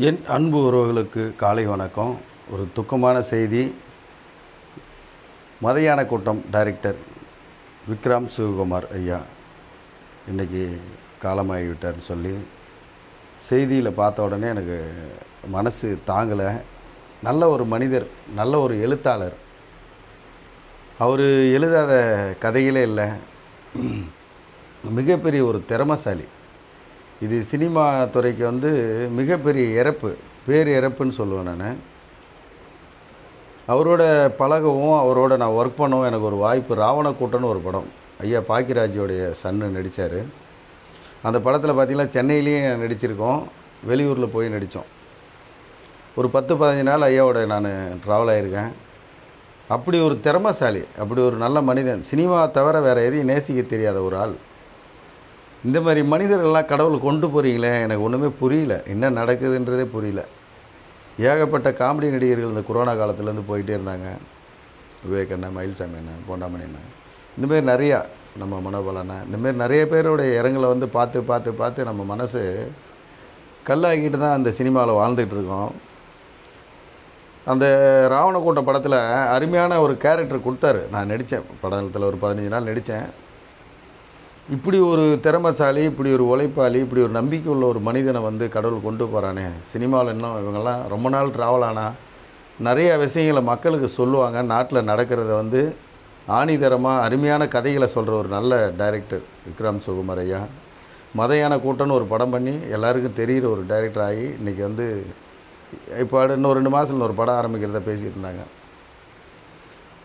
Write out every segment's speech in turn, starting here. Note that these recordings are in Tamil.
என் அன்பு உறவுகளுக்கு காலை வணக்கம். ஒரு துக்கமான செய்தி. மதையான கூட்டம் டைரக்டர் விக்ரம் சிவகுமார் ஐயா இன்றைக்கி காலமாகிவிட்டார்னு சொல்லி செய்தியில் பார்த்த உடனே எனக்கு மனசு தாங்கலை. நல்ல ஒரு மனிதர், நல்ல ஒரு எழுத்தாளர். அவர் எழுதாத கதைகளே இல்லை. மிகப்பெரிய ஒரு திறமைசாலி. இது சினிமா துறைக்கு மிகப்பெரிய இறப்பு, பேர் இறப்புன்னு சொல்லுவேன் நான். அவரோட பழகவும் அவரோட நான் ஒர்க் பண்ணவும் எனக்கு ஒரு வாய்ப்பு. ராவணக்கூட்டம்னு ஒரு படம், ஐயா பாக்கியராஜோடைய சன்னு நடித்தார். அந்த படத்தில் பார்த்திங்கன்னா சென்னையிலையும் நடிச்சிருக்கோம், வெளியூரில் போய் நடித்தோம். ஒரு 10-15 நாள் ஐயாவோட நான் ட்ராவல் ஆகியிருக்கேன். அப்படி ஒரு திறமைசாலி, அப்படி ஒரு நல்ல மனிதன். சினிமா தவிர வேறு எதையும் நேசிக்க தெரியாத ஒரு ஆள். இந்த மாதிரி மனிதர்கள்லாம் கடவுள் கொண்டு போகிறீங்களே, எனக்கு ஒன்றுமே புரியல. என்ன நடக்குதுன்றதே புரியல. ஏகப்பட்ட காமெடி நடிகர்கள் இந்த கொரோனா காலத்துலேருந்து போயிட்டே இருந்தாங்க. விவேக் அண்ணன், மயில்சாமி அண்ணன், போண்டாமணி அண்ணன், இந்தமாரி நிறையா, நம்ம மனோபல் அண்ணன், இந்தமாரி நிறைய பேருடைய இரங்கலை பார்த்து பார்த்து பார்த்து நம்ம மனசு கல்லாகிட்டு தான் அந்த சினிமாவில் வாழ்ந்துகிட்டு இருக்கோம். அந்த ராவணக்கூட்டம் படத்தில் அருமையான ஒரு கேரக்டர் கொடுத்தாரு. நான் நடித்தேன் படத்தில், ஒரு 15 நாள் நடித்தேன். இப்படி ஒரு திறமைசாலி, இப்படி ஒரு உழைப்பாளி, இப்படி ஒரு நம்பிக்கை உள்ள ஒரு மனிதனை கடவுள் கொண்டு போகிறானே. சினிமாவில் இன்னும் இவங்கெல்லாம் ரொம்ப நாள் ட்ராவல் ஆனால் நிறைய விஷயங்களை மக்களுக்கு சொல்லுவாங்க. நாட்டில் நடக்கிறத ஆணிதரமாக அருமையான கதைகளை சொல்கிற ஒரு நல்ல டைரக்டர் விக்ரம் சிவகுமார் ஐயா. மதையான கூட்டம்னு ஒரு படம் பண்ணி எல்லாருக்கும் தெரிகிற ஒரு டைரக்டர் ஆகி இன்றைக்கி இப்போ இன்னும் 2 மாதத்தில் ஒரு படம் ஆரம்பிக்கிறத பேசிகிட்டு இருந்தாங்க.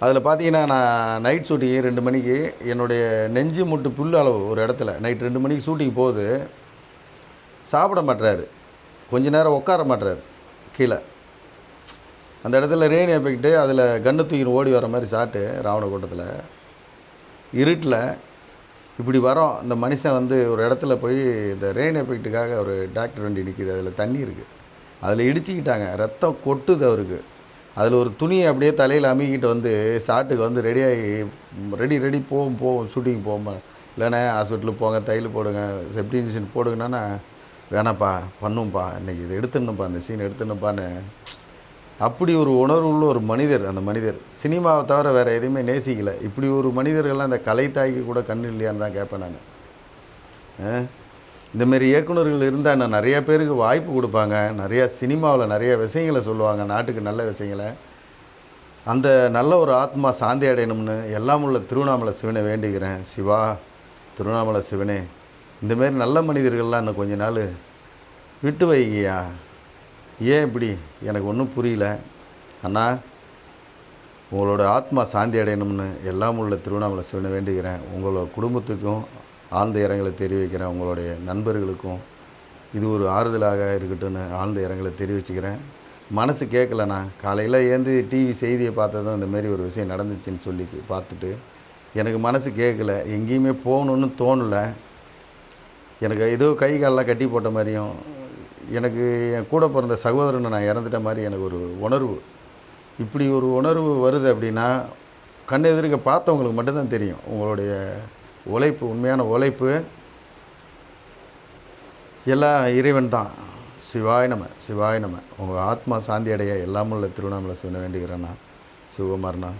அதில் பார்த்தீங்கன்னா, நான் நைட் ஷூட்டிங்கு 2 மணிக்கு, என்னுடைய நெஞ்சு முட்டு புல் அளவு ஒரு இடத்துல நைட் 2 மணிக்கு ஷூட்டிங் போகுது. சாப்பிட மாட்டுறாரு, கொஞ்ச நேரம் உட்கார மாட்டுறாரு கீழே. அந்த இடத்துல ரெயின் எஃபெக்ட்டு, அதில் கன்று தூக்கின்னு ஓடி வர மாதிரி ஷாட்டு. ராவணக்கூட்டத்தில் இருட்டில் இப்படி வரோம். இந்த மனுஷன் ஒரு இடத்துல போய் இந்த ரெயின் எஃபெக்ட்டுக்காக ஒரு டாக்டர் வண்டி நிற்கிது, அதில் தண்ணி இருக்குது, அதில் இடிச்சிக்கிட்டாங்க, ரத்தம் கொட்டுது அவருக்கு. அதில் ஒரு துணியை அப்படியே தலையில் அமுக்கிட்டு ஷாட்டுக்கு ரெடி போவோம் ஷூட்டிங் போவோம். இல்லைண்ணே ஹாஸ்பிட்டலுக்கு போங்க, தையல் போடுங்க, செப்டி இன்ஜெக்ஷன் போடுங்கண்ணா. வேணாப்பா, பண்ணும்ப்பா, இன்றைக்கி இது எடுத்துடணும்ப்பா, அந்த சீன் எடுத்துடணும்ப்பான்னு. அப்படி ஒரு உணர்வு உள்ள ஒரு மனிதர். அந்த மனிதர் சினிமாவை தவிர வேறு எதையுமே நேசிக்கலை. இப்படி ஒரு மனிதர்கள்லாம் அந்த கலை தாய்க்கு கூட கண் இல்லையான்னு தான் கேட்பேன் நான். இந்தமாரி இயக்குநர்கள் இருந்தால் இன்னும் நிறையா பேருக்கு வாய்ப்பு கொடுப்பாங்க. நிறையா சினிமாவில் நிறைய விஷயங்களை சொல்லுவாங்க, நாட்டுக்கு நல்ல விஷயங்களை. அந்த நல்ல ஒரு ஆத்மா சாந்தி அடையணும்னு எல்லாம் உள்ள திருவண்ணாமலை சிவனை வேண்டிக்கிறேன். சிவா, திருவண்ணாமலை சிவனே, இந்தமாரி நல்ல மனிதர்கள்லாம் இன்னும் கொஞ்ச நாள் விட்டு வைங்கய்யா. ஏன் இப்படி எனக்கு ஒன்றும் புரியல. அண்ணா, உங்களோட ஆத்மா சாந்தி அடையணும்னு எல்லாம் உள்ள திருவண்ணாமலை சிவனை வேண்டிக்கிறேன். உங்களோட குடும்பத்துக்கும் ஆழ்ந்த இரங்கலை தெரிவிக்கிறேன். உங்களுடைய நண்பர்களுக்கும் இது ஒரு ஆறுதலாக இருக்கட்டும்னு ஆழ்ந்த இரங்கலை தெரிவிச்சுக்கிறேன். மனசு கேட்கலண்ணா. காலையில் ஏந்து டிவி செய்தியை பார்த்ததும் இந்தமாரி ஒரு விஷயம் நடந்துச்சுன்னு சொல்லி பார்த்துட்டு எனக்கு மனசு கேட்கல. எங்கேயுமே போகணுன்னு தோணலை. எனக்கு ஏதோ கை காலெலாம் கட்டி போட்ட மாதிரியும், எனக்கு என் கூட பிறந்த சகோதரனை நான் இறந்துட்ட மாதிரி எனக்கு ஒரு உணர்வு. இப்படி ஒரு உணர்வு வருது அப்படின்னா கண் எதிர்க்க பார்த்தவங்களுக்கு மட்டும்தான் தெரியும். உங்களுடைய உழைப்பு, உண்மையான உழைப்பு எல்லாம் இறைவன் தான். சிவாய நம, சிவாய நம. உங்கள் ஆத்மா சாந்தி அடைய எல்லாம் உள்ள திருவண்ணாமலை சிவனை வேண்டுகிறேண்ணா. சிவகுமார்ண்ணா.